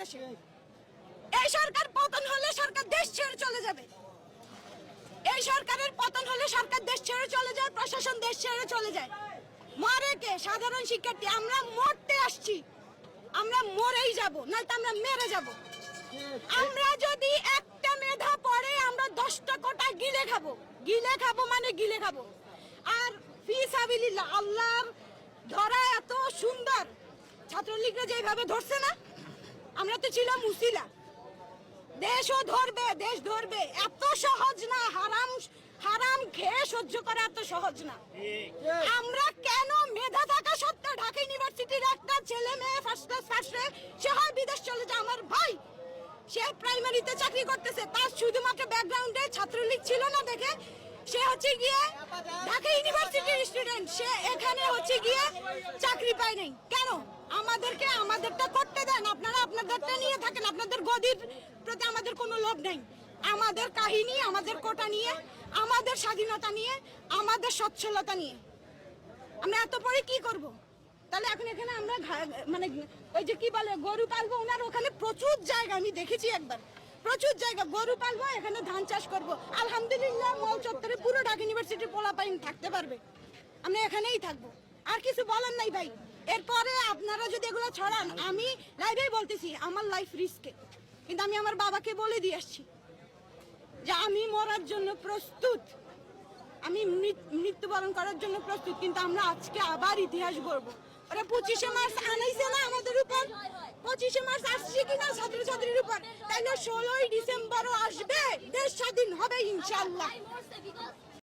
দেশে। এই সরকার পতন হলে সরকার দেশ ছেড়ে চলে যাবে। এই সরকারের পতন হলে সরকার দেশ ছেড়ে চলে যায়, প্রশাসন দেশ ছেড়ে চলে যায়। মরে কে? সাধারণ শিক্ষার্থী। আমরা মরতে আসছি, আমরা মরেই যাব, নয়তো আমরা মেরে যাব। আমরা যদি একটা মেধা পড়ে আমরা 10টা কোটা গিলে খাবো। গিলে খাবো মানে গিলে খাবো। আর ফিসাবিলিল্লাহ, আল্লাহর ধরা এত সুন্দর, ছাত্রলীগরা যেভাবে ধরছে না, আমরা তো ছিলাম উসিলা। দেশও ধরবে, দেশ ধরবে, এত সহজ না। হারাম হারাম খেয়ে সহ্য করা এত সহজ না। আমরা কেন মেধা থাকা সত্ত্বেও ঢাকা ইউনিভার্সিটির একটা ছেলে মেয়ে ফার্স্ট ক্লাস ফার্স্টে সে হয় বিদেশ চলে যায়। আমার ভাই সে প্রাইমারিতে চাকরি করতেছে, তার শুধুমাত্র ব্যাকগ্রাউন্ডে ছাত্রলীগ ছিল না দেখে সে হচ্ছে গিয়ে ঢাকা ইউনিভার্সিটির স্টুডেন্ট, সে এখানে হচ্ছে গিয়ে চাকরি পায় নাই। কেন? আমাদেরকে আমাদেরটা করতে দেন, আপনারা আপনাদেরটা নিয়ে থাকেন। আপনাদের গদির প্রতি আমাদের কোনো লোভ নেই। আমাদের কাহিনী, আমাদের কোটা নিয়ে, আমাদের স্বাধীনতা নিয়ে, আমাদের সচ্ছলতা নিয়ে আমরা এত পরে কি করব? তাহলে এখন এখানে আমরা মানে ওই যে কি বলে গরু পালবো, ওনার ওখানে প্রচুর জায়গা, আমি দেখেছি একবার, প্রচুর জায়গা গরু পালবো, এখানে ধান চাষ করব। আলহামদুলিল্লাহ মল চত্বরে পুরো ঢাকা ইউনিভার্সিটির পোলাপাইন থাকতে পারবে, আমরা এখানেই থাকবো। আর কিছু বলার নাই ভাই। এরপরে আপনারা যদি এগুলো ছড়ান, আমি লাইভেই বলতেছি আমার লাইফ রিস্কে, কিন্তু আমি আমার বাবাকে বলে দিয়ে আসছি যে আমি মরার জন্য প্রস্তুত, আমি মৃত্যুবরণ করার জন্য প্রস্তুত। কিন্তু আমরা আজকে আবার ইতিহাস গড়বো। ওরা 25শে মার্চ আনাইছে না আমাদের উপর, 25শে মার্চ আসছে কিনা ছাত্রছাত্রীর উপর, তাইলে 16ই ডিসেম্বরও আসবে, দেশ স্বাধীন হবে ইনশাআল্লাহ।